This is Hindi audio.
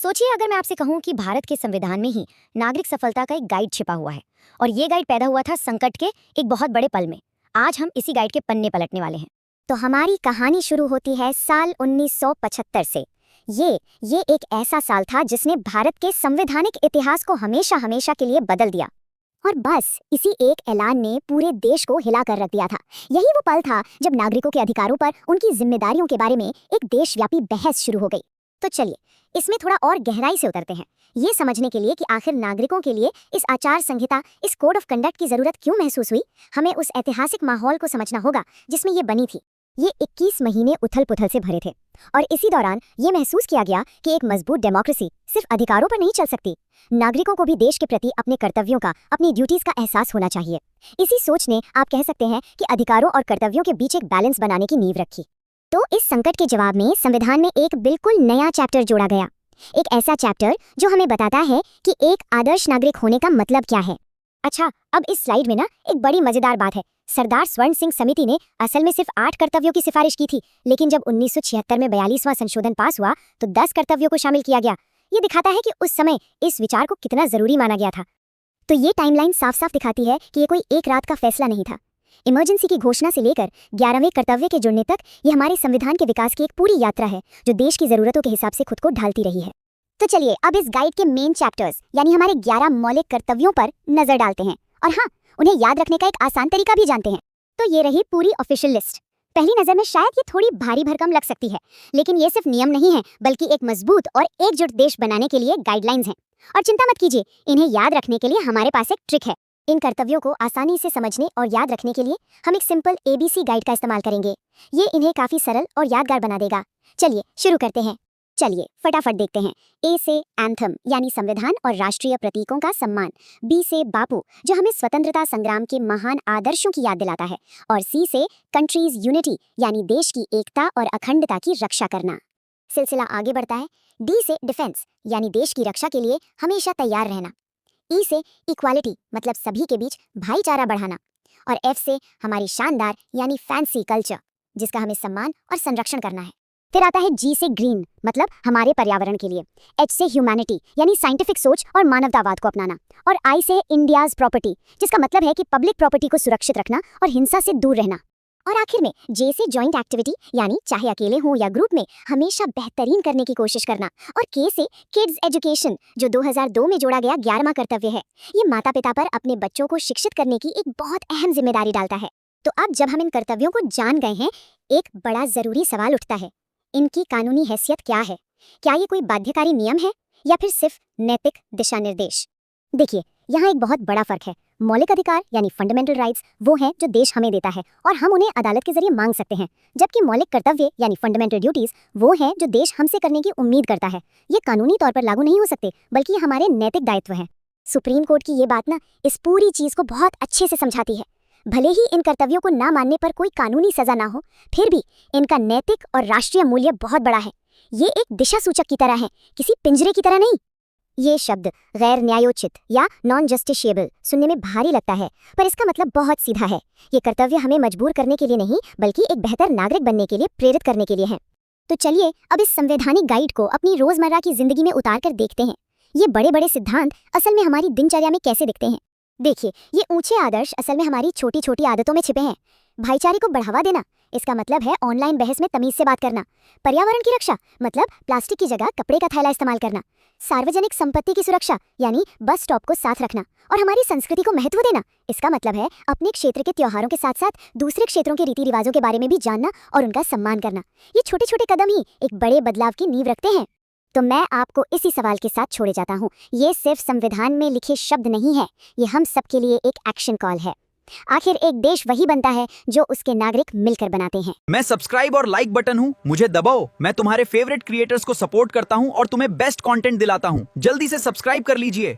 सोचिए अगर मैं आपसे कहूं कि भारत के संविधान में ही नागरिक सफलता का एक गाइड छिपा हुआ है और ये गाइड पैदा हुआ था संकट के एक बहुत बड़े पल में। आज हम इसी गाइड के पन्ने पलटने वाले हैं। तो हमारी कहानी शुरू होती है साल 1975 से। ये एक ऐसा साल था जिसने भारत के संवैधानिक इतिहास को हमेशा हमेशा के लिए बदल दिया। और बस इसी एक ऐलान ने पूरे देश को हिला कर रख दिया था। यही वो पल था जब नागरिकों के अधिकारों पर उनकी जिम्मेदारियों के बारे में एक देशव्यापी बहस शुरू हो गई। तो चलिए इसमें थोड़ा और गहराई से उतरते हैं, ये समझने के लिए कि आखिर नागरिकों के लिए इस आचार संहिता, इस कोड ऑफ कंडक्ट की जरूरत क्यों महसूस हुई। हमें उस ऐतिहासिक माहौल को समझना होगा जिसमें ये बनी थी। ये 21 महीने उथल पुथल से भरे थे और इसी दौरान ये महसूस किया गया कि एक मजबूत डेमोक्रेसी सिर्फ अधिकारों पर नहीं चल सकती। नागरिकों को भी देश के प्रति अपने कर्तव्यों का, अपनी ड्यूटीज का एहसास होना चाहिए। इसी सोच ने, आप कह सकते हैं, कि अधिकारों और कर्तव्यों के बीच एक बैलेंस बनाने की नींव रखी। तो इस संकट के जवाब में संविधान में एक बिल्कुल नया चैप्टर जोड़ा गया। एक ऐसा चैप्टर जो हमें बताता है कि एक आदर्श नागरिक होने का मतलब क्या है। अच्छा, अब इस स्लाइड में ना एक बड़ी मजेदार बात है। सरदार स्वर्ण सिंह समिति ने असल में सिर्फ 8 कर्तव्यों की सिफारिश की थी, लेकिन जब 1976 में 42वां संशोधन पास हुआ तो 10 कर्तव्यों को शामिल किया गया। ये दिखाता है कि उस समय इस विचार को कितना जरूरी माना गया था। तो ये टाइमलाइन साफ साफ दिखाती है कि ये कोई एक रात का फैसला नहीं था। इमरजेंसी की घोषणा से लेकर 11वें कर्तव्य के जुड़ने तक ये हमारे संविधान के विकास की एक पूरी यात्रा है जो देश की जरूरतों के हिसाब से खुद को ढालती रही है। तो चलिए अब इस गाइड के मेन चैप्टर्स यानी हमारे 11 मौलिक कर्तव्यों पर नजर डालते हैं और हाँ, उन्हें याद रखने का एक आसान तरीका भी जानते हैं। तो ये रही पूरी ऑफिशियल लिस्ट। पहली नजर में शायद ये थोड़ी भारी भरकम लग सकती है, लेकिन ये सिर्फ नियम नहीं है बल्कि एक मजबूत और एकजुट देश बनाने के लिए गाइडलाइंस हैं। और चिंता मत कीजिए, इन्हें याद रखने के लिए हमारे पास एक ट्रिक है। इन कर्तव्यों को आसानी से समझने और याद रखने के लिए हम एक सिंपल ABC गाइड का इस्तेमाल करेंगे। ये इन्हें काफी सरल और यादगार बना देगा। चलिए शुरू करते हैं। चलिए फटाफट देखते हैं। A से एंथम यानी संविधान और राष्ट्रीय प्रतीकों का सम्मान। B से बापू जो हमें स्वतंत्रता संग्राम के महान आदर्शों की याद दिलाता है। और C से कंट्रीज यूनिटी यानी देश की एकता और अखंडता की रक्षा करना। सिलसिला आगे बढ़ता है। D से डिफेंस यानी देश की रक्षा के लिए हमेशा तैयार रहना। E से इक्वालिटी मतलब सभी के बीच भाईचारा बढ़ाना। और F से हमारी शानदार यानी फैंसी कल्चर जिसका हमें सम्मान और संरक्षण करना है। फिर आता है G से ग्रीन मतलब हमारे पर्यावरण के लिए। H से ह्यूमैनिटी यानी साइंटिफिक सोच और मानवतावाद को अपनाना। और I से इंडियाज प्रॉपर्टी जिसका मतलब है कि पब्लिक प्रॉपर्टी को सुरक्षित रखना और हिंसा से दूर रहना। और आखिर में J से जॉइंट एक्टिविटी यानी चाहे अकेले हो या ग्रुप में हमेशा बेहतरीन करने की कोशिश करना। और K से किड्स एजुकेशन जो 2002 में जोड़ा गया 11वां कर्तव्य है। ये माता पिता पर अपने बच्चों को शिक्षित करने की एक बहुत अहम जिम्मेदारी डालता है। तो अब जब हम इन कर्तव्यों को जान गए हैं, एक बड़ा जरूरी सवाल उठता है, इनकी कानूनी हैसियत क्या है? क्या ये कोई बाध्यकारी नियम है या फिर सिर्फ नैतिक दिशा निर्देश? देखिए, यहाँ एक बहुत बड़ा फर्क है। मौलिक अधिकार यानी फंडामेंटल राइट्स वो हैं जो देश हमें देता है और हम उन्हें अदालत के जरिए मांग सकते हैं, जबकि मौलिक कर्तव्य यानी फंडामेंटल ड्यूटीज वो हैं जो देश हमसे करने की उम्मीद करता है। ये कानूनी तौर पर लागू नहीं हो सकते बल्कि ये हमारे नैतिक दायित्व हैं। सुप्रीम कोर्ट की ये बात ना इस पूरी चीज को बहुत अच्छे से समझाती है। भले ही इन कर्तव्यों को ना मानने पर कोई कानूनी सजा ना हो, फिर भी इनका नैतिक और राष्ट्रीय मूल्य बहुत बड़ा है। ये एक दिशा सूचक की तरह है, किसी पिंजरे की तरह नहीं। ये शब्द गैर न्यायोचित या नॉन जस्टिशिएबल सुनने में भारी लगता है, पर इसका मतलब बहुत सीधा है। ये कर्तव्य हमें मजबूर करने के लिए नहीं बल्कि एक बेहतर नागरिक बनने के लिए प्रेरित करने के लिए है। तो चलिए अब इस संवैधानिक गाइड को अपनी रोजमर्रा की जिंदगी में उतार कर देखते हैं। ये बड़े बड़े सिद्धांत असल में हमारी दिनचर्या में कैसे दिखते हैं। देखिए, ये ऊंचे आदर्श असल में हमारी छोटी छोटी आदतों में छिपे हैं। भाईचारे को बढ़ावा देना, इसका मतलब है ऑनलाइन बहस में तमीज से बात करना। पर्यावरण की रक्षा मतलब प्लास्टिक की जगह कपड़े का थैला इस्तेमाल करना। सार्वजनिक संपत्ति की सुरक्षा यानी बस स्टॉप को साफ रखना। और हमारी संस्कृति को महत्व देना, इसका मतलब है अपने क्षेत्र के त्योहारों के साथ साथ दूसरे क्षेत्रों के रीति रिवाजों के बारे में भी जानना और उनका सम्मान करना। ये छोटे छोटे कदम ही एक बड़े बदलाव की नींव रखते हैं। तो मैं आपको इसी सवाल के साथ छोड़े जाता हूँ। ये सिर्फ संविधान में लिखे शब्द नहीं है, ये हम सबके लिए एक एक्शन कॉल है। आखिर एक देश वही बनता है जो उसके नागरिक मिलकर बनाते हैं। मैं सब्सक्राइब और लाइक बटन हूँ, मुझे दबाओ। मैं तुम्हारे फेवरेट क्रिएटर्स को सपोर्ट करता हूँ और तुम्हें बेस्ट कंटेंट दिलाता हूँ। जल्दी से सब्सक्राइब कर लीजिए।